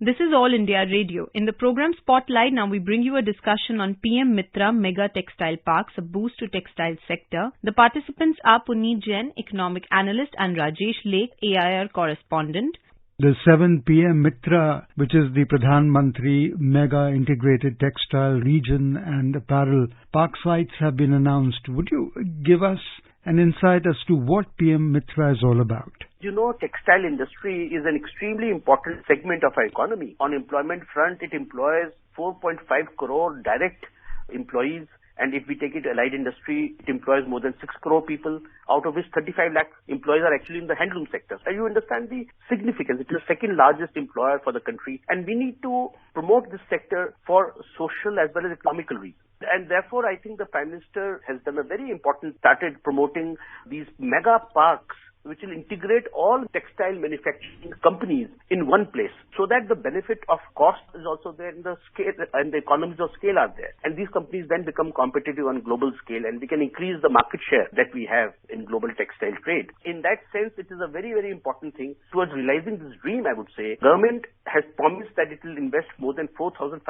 This is All India Radio. In the program Spotlight, now we bring you a discussion on PM Mitra Mega Textile Parks, a boost to textile sector. The participants are Puneet Jain, economic analyst, and Rajesh Lake, AIR correspondent. The 7 PM Mitra, which is the Pradhan Mantri Mega Integrated Textile Region and Apparel Park sites, have been announced. Would you give us an insight as to what PM Mitra is all about? You know, textile industry is an extremely important segment of our economy. On employment front, it employs 4.5 crore direct employees. And if we take it allied industry, it employs more than 6 crore people, out of which 35 lakh employees are actually in the handloom sector. So you understand the significance. It is the second largest employer for the country. And we need to promote this sector for social as well as economical reasons. And therefore, I think the Prime Minister has done a very important, started promoting these mega parks which will integrate all textile manufacturing companies in one place, so that the benefit of cost is also there in the scale and the economies of scale are there. And these companies then become competitive on global scale, and we can increase the market share that we have in global textile trade. In that sense, it is a very, very important thing. Towards realizing this dream, I would say, government has promised that it will invest more than 4,500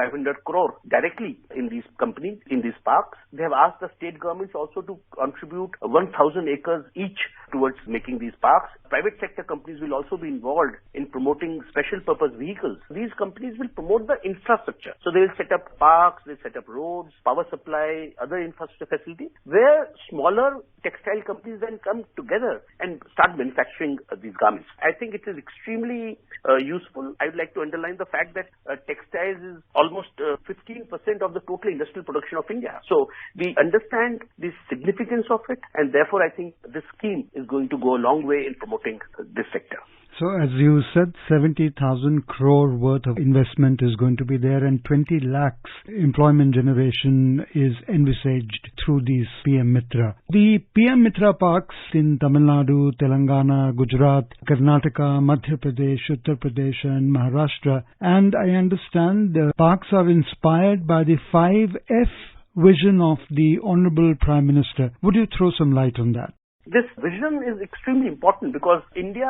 crore directly in these companies, in these parks. They have asked the state governments also to contribute 1,000 acres each towards making these parks. Private sector companies will also be involved in promoting special purpose vehicles. These companies will promote the infrastructure. So they will set up parks, they'll set up roads, power supply, other infrastructure facilities, where smaller textile companies then come together and start manufacturing these garments. I think it is extremely useful. I would like to underline the fact that textiles is almost 15% of the total industrial production of India. So we understand the significance of it, and therefore I think this scheme is going to go a long way in promoting this sector. So as you said, 70,000 crore worth of investment is going to be there, and 20 lakhs employment generation is envisaged through these PM Mitra. The PM Mitra parks in Tamil Nadu, Telangana, Gujarat, Karnataka, Madhya Pradesh, Uttar Pradesh and Maharashtra. And I understand the parks are inspired by the 5F vision of the Honorable Prime Minister. Would you throw some light on that? This vision is extremely important because India,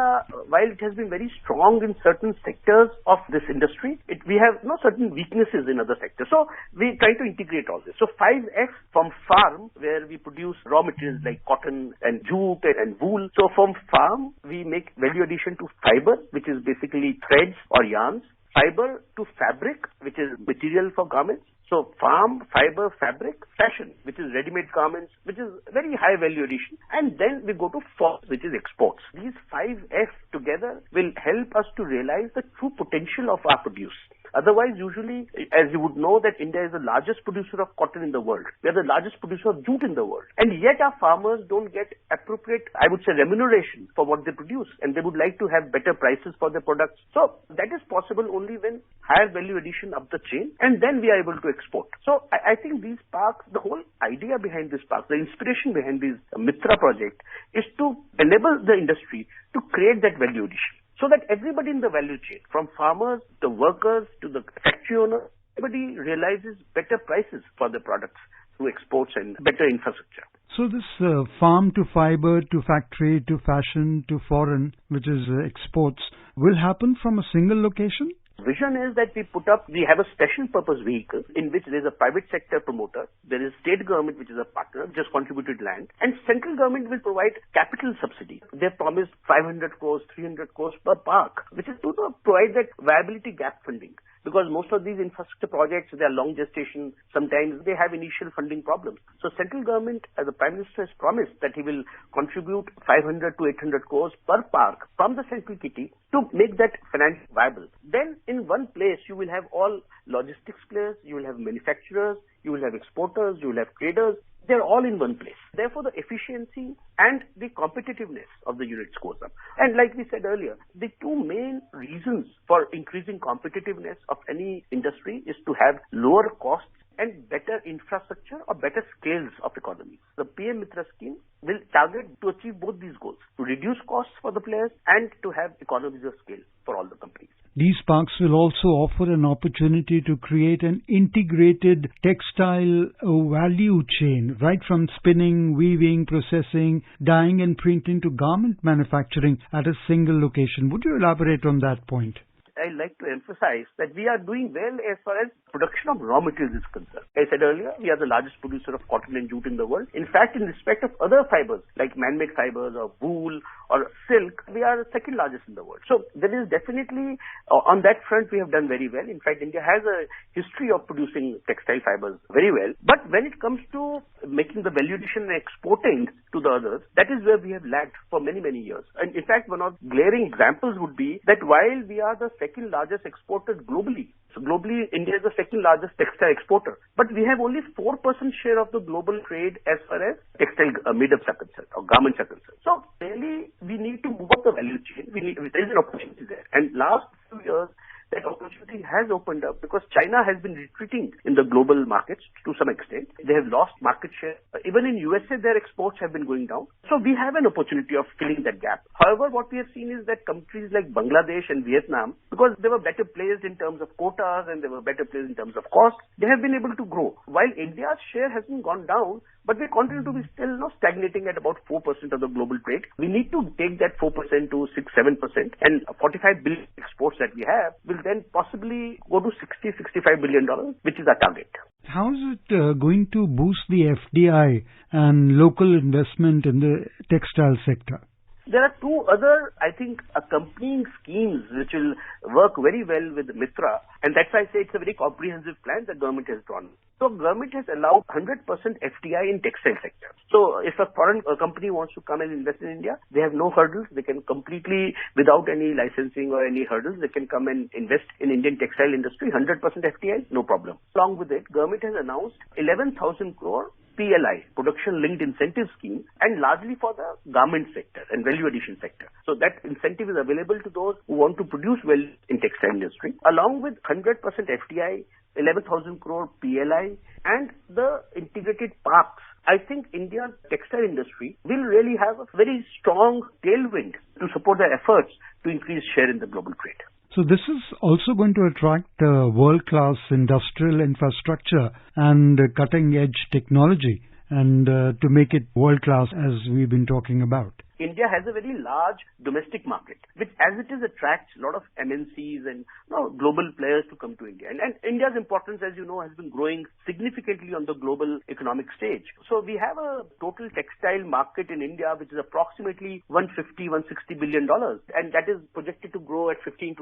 while it has been very strong in certain sectors of this industry, we have certain weaknesses in other sectors. So we try to integrate all this. So 5X from farm, where we produce raw materials like cotton and jute and wool. So from farm, we make value addition to fiber, which is basically threads or yarns. Fiber to fabric, which is material for garments. So farm, fiber, fabric, fashion, which is ready-made garments, which is very high value addition. And then we go to FOS, which is exports. These 5F together will help us to realize the true potential of our produce. Otherwise, usually, as you would know, that India is the largest producer of cotton in the world. We are the largest producer of jute in the world. And yet our farmers don't get appropriate, I would say, remuneration for what they produce. And they would like to have better prices for their products. So that is possible only when higher value addition up the chain, and then we are able to export. So I think these parks, the whole idea behind this park, the inspiration behind this Mitra project is to enable the industry to create that value addition, so that everybody in the value chain, from farmers, to workers, to the factory owner, everybody realizes better prices for the products through exports and better infrastructure. So this farm to fiber to factory to fashion to foreign, which is exports, will happen from a single location? Vision is that we have a special purpose vehicle in which there is a private sector promoter, there is state government which is a partner, just contributed land, and central government will provide capital subsidy. They have promised 500 crores, 300 crores per park, which is to provide that viability gap funding. Because most of these infrastructure projects, they are long gestation. Sometimes they have initial funding problems. So central government, as the Prime Minister has promised, that he will contribute 500 to 800 crores per park from the central kitty to make that financially viable. Then in one place, you will have all logistics players, you will have manufacturers, you will have exporters, you will have traders. They're all in one place. Therefore, the efficiency and the competitiveness of the units goes up. And like we said earlier, the two main reasons for increasing competitiveness of any industry is to have lower costs and better infrastructure or better scales of economy. The PM Mitra scheme will target to achieve both these goals, to reduce costs for the players and to have economies of scale for all the companies. These parks will also offer an opportunity to create an integrated textile value chain, right from spinning, weaving, processing, dyeing and printing to garment manufacturing at a single location. Would you elaborate on that point? I like to emphasize that we are doing well as far as production of raw materials is concerned. I said earlier, we are the largest producer of cotton and jute in the world. In fact, in respect of other fibers like man-made fibers or wool or silk, we are second largest in the world. So there is definitely, on that front, we have done very well. In fact, India has a history of producing textile fibers very well. But when it comes to making the value addition and exporting to the others, that is where we have lagged for many, many years. And in fact, one of the glaring examples would be that while we are the second largest exporter globally, so globally, India is the second largest textile exporter. But we have only 4% share of the global trade as far as textile made-ups are concerned or garments are concerned. So really, we need to move up the value chain. There is an opportunity there. And last few years, that opportunity has opened up because China has been retreating in the global markets to some extent. They have lost market share. Even in USA, their exports have been going down. So we have an opportunity of filling that gap. However, what we have seen is that countries like Bangladesh and Vietnam, because they were better placed in terms of quotas and they were better placed in terms of cost, they have been able to grow. While India's share hasn't gone down, but we continue to be still stagnating at about 4% of the global trade. We need to take that 4% to 6-7%, and 45 billion exports that we have will then possibly go to $60-65 billion, which is our target. How is it going to boost the FDI and local investment in the textile sector? There are two other, I think, accompanying schemes which will work very well with Mitra, and that's why I say it's a very comprehensive plan the government has drawn. So government has allowed 100% FDI in textile sector. So if a foreign company wants to come and invest in India, they have no hurdles. They can completely, without any licensing or any hurdles, they can come and invest in Indian textile industry, 100% FDI, no problem. Along with it, government has announced 11,000 crore PLI, Production Linked Incentive Scheme, and largely for the garment sector and value addition sector. So that incentive is available to those who want to produce well in textile industry, along with 100% FDI, 11,000 crore PLI, and the integrated parks. I think India's textile industry will really have a very strong tailwind to support their efforts to increase share in the global trade. So this is also going to attract world-class industrial infrastructure and cutting-edge technology and to make it world-class as we've been talking about. India has a very large domestic market, which as it is attracts a lot of MNCs and global players to come to India. And India's importance, as you know, has been growing significantly on the global economic stage. So we have a total textile market in India, which is approximately $150-160 billion. And that is projected to grow at 15-20%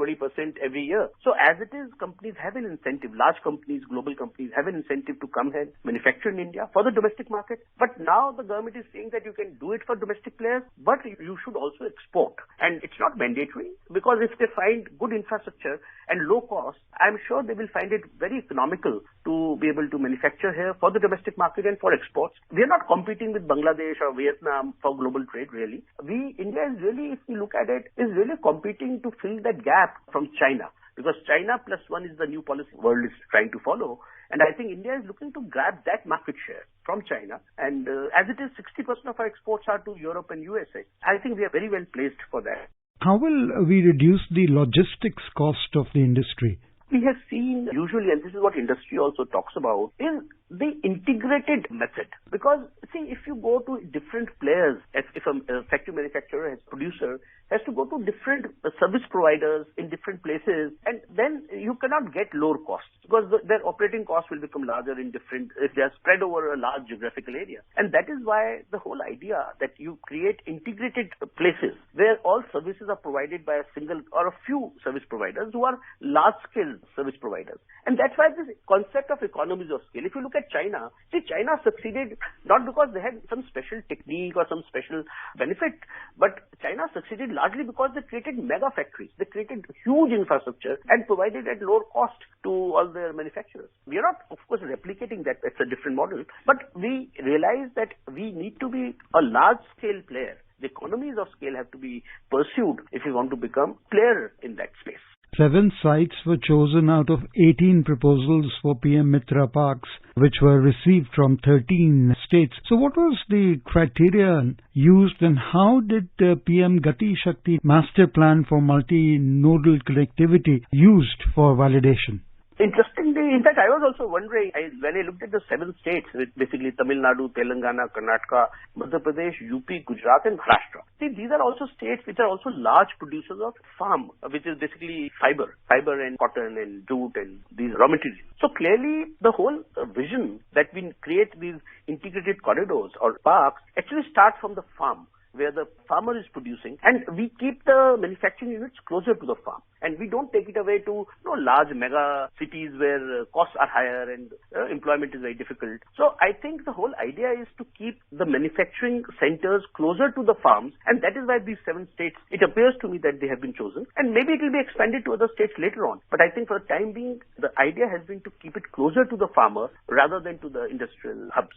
every year. So as it is, companies have an incentive, large companies, global companies have an incentive to come here, manufacture in India for the domestic market. But now the government is saying that you can do it for domestic players, but you should also export. And it's not mandatory, because if they find good infrastructure and low cost, I'm sure they will find it very economical to be able to manufacture here for the domestic market and for exports. We are not competing with Bangladesh or Vietnam for global trade, really. India is really, if you look at it, is really competing to fill that gap from China. Because China plus one is the new policy the world is trying to follow. And I think India is looking to grab that market share from China. And as it is, 60% of our exports are to Europe and USA. I think we are very well placed for that. How will we reduce the logistics cost of the industry? We have seen usually, and this is what industry also talks about, is the integrated method. Because, see, if you go to different players, if a factory manufacturer has producer, has to go to different service providers in different places, and then you cannot get lower costs, because their operating costs will become larger in different, if they are spread over a large geographical area. And that is why the whole idea that you create integrated places where all services are provided by a single or a few service providers who are large-scale service providers. And that's why this concept of economies of scale, if you look at China, see, China succeeded not because they had some special technique or some special benefit, but China succeeded largely because they created mega factories. They created huge infrastructure and provided at lower cost to all their manufacturers. We are not, of course, replicating that. That's a different model. But we realize that we need to be a large-scale player. The economies of scale have to be pursued if we want to become player in that space. 7 sites were chosen out of 18 proposals for PM Mitra parks, which were received from 13 states. So what was the criteria used, and how did PM Gati Shakti Master Plan for Multinodal Connectivity used for validation? Interestingly, In fact, I was also wondering, when I looked at the 7 states, with basically Tamil Nadu, Telangana, Karnataka, Madhya Pradesh, UP, Gujarat and Maharashtra. See, these are also states which are also large producers of farm, which is basically fiber and cotton and jute and these raw materials. So clearly, the whole vision that we create these integrated corridors or parks actually start from the farm, where the farmer is producing, and we keep the manufacturing units closer to the farm. And we don't take it away to large mega cities where costs are higher and employment is very difficult. So I think the whole idea is to keep the manufacturing centers closer to the farms, and that is why these 7 states, it appears to me that they have been chosen, and maybe it will be expanded to other states later on. But I think for the time being, the idea has been to keep it closer to the farmer rather than to the industrial hubs.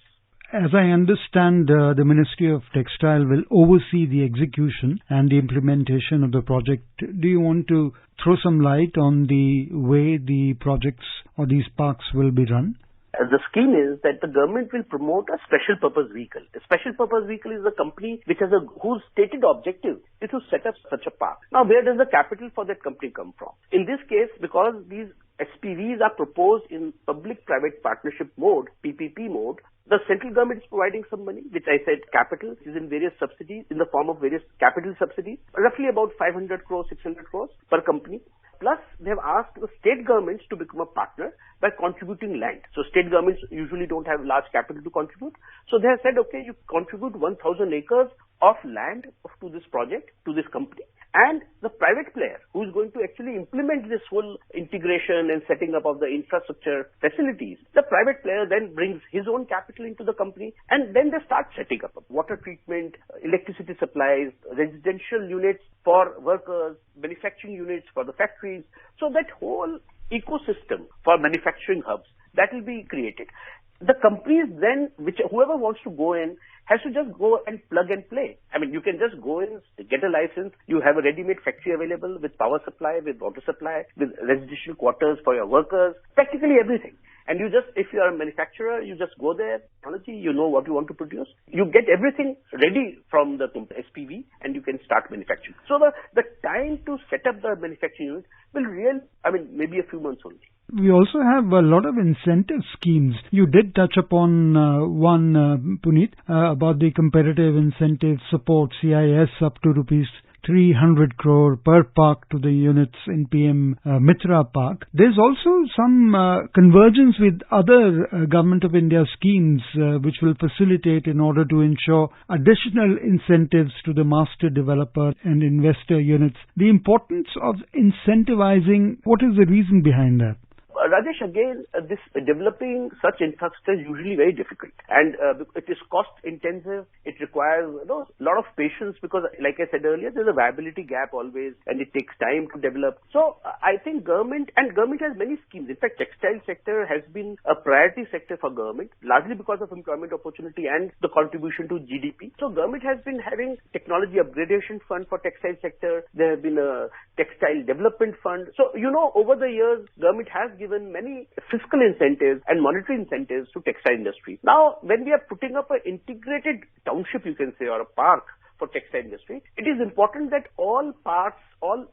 As I understand, the Ministry of Textile will oversee the execution and the implementation of the project. Do you want to throw some light on the way the projects or these parks will be run? The scheme is that the government will promote a special purpose vehicle. A special purpose vehicle is a company whose stated objective is to set up such a park. Now, where does the capital for that company come from? In this case, because these SPVs are proposed in public-private partnership mode, PPP mode, the central government is providing some money, which I said capital is in various subsidies, in the form of various capital subsidies, roughly about 500 crores, 600 crores per company. Plus, they have asked the state governments to become a partner by contributing land. So, state governments usually don't have large capital to contribute. So, they have said, okay, you contribute 1,000 acres of land to this project, to this company. And the private player who is going to actually implement this whole integration and setting up of the infrastructure facilities, the private player then brings his own capital into the company, and then they start setting up water treatment, electricity supplies, residential units for workers, manufacturing units for the factories. So that whole ecosystem for manufacturing hubs, that will be created. The companies then, whoever wants to go in, has to just go and plug and play. I mean, you can just go in, get a license, you have a ready-made factory available with power supply, with water supply, with residential quarters for your workers, practically everything. And you just, if you are a manufacturer, you just go there, technology, you know what you want to produce. You get everything ready from the SPV and you can start manufacturing. So the time to set up the manufacturing unit will maybe a few months only. We also have a lot of incentive schemes. You did touch upon one, Puneet, about the competitive incentive support, CIS, up to rupees 300 crore per park to the units in PM Mitra Park. There's also some convergence with other Government of India schemes which will facilitate in order to ensure additional incentives to the master developer and investor units. The importance of incentivizing, what is the reason behind that? Rajesh, again, this developing such infrastructure is usually very difficult, and it is cost intensive. It requires a lot of patience because, like I said earlier, there's a viability gap always, and it takes time to develop. So I think government has many schemes. In fact, textile sector has been a priority sector for government, largely because of employment opportunity and the contribution to GDP. So government has been having technology upgradation fund for textile sector. There have been a textile development fund. So over the years, government has given many fiscal incentives and monetary incentives to textile industry. Now, when we are putting up an integrated township, you can say, or a park for textile industry, it is important that all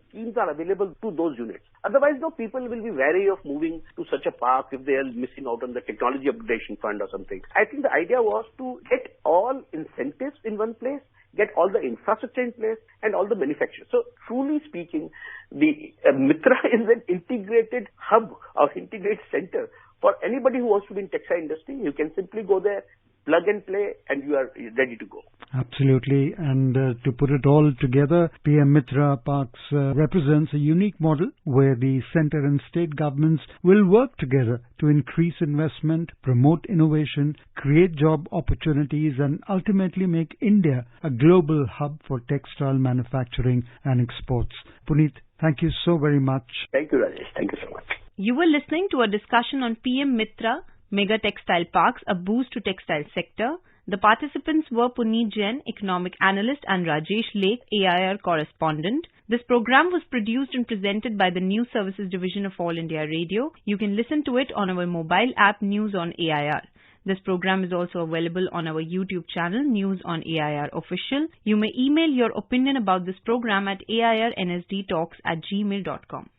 schemes are available to those units. Otherwise, people will be wary of moving to such a park if they are missing out on the technology upgradation fund or something. I think the idea was to get all incentives in one place, get all the infrastructure in place and all the manufacturers. So truly speaking, the Mitra is an integrated hub or integrated center for anybody who wants to be in textile industry. You can simply go there, plug and play, and you are ready to go. Absolutely. And to put it all together, PM Mitra Parks represents a unique model where the centre and state governments will work together to increase investment, promote innovation, create job opportunities, and ultimately make India a global hub for textile manufacturing and exports. Puneet, thank you so very much. Thank you, Rajesh. Thank you so much. You were listening to a discussion on PM Mitra Mega Textile Parks, a boost to textile sector. The participants were Puneet Jain, economic analyst, and Rajesh Lake, AIR correspondent. This program was produced and presented by the News Services Division of All India Radio. You can listen to it on our mobile app News on AIR. This program is also available on our YouTube channel, News on AIR Official. You may email your opinion about this program at airnsdtalks@gmail.com.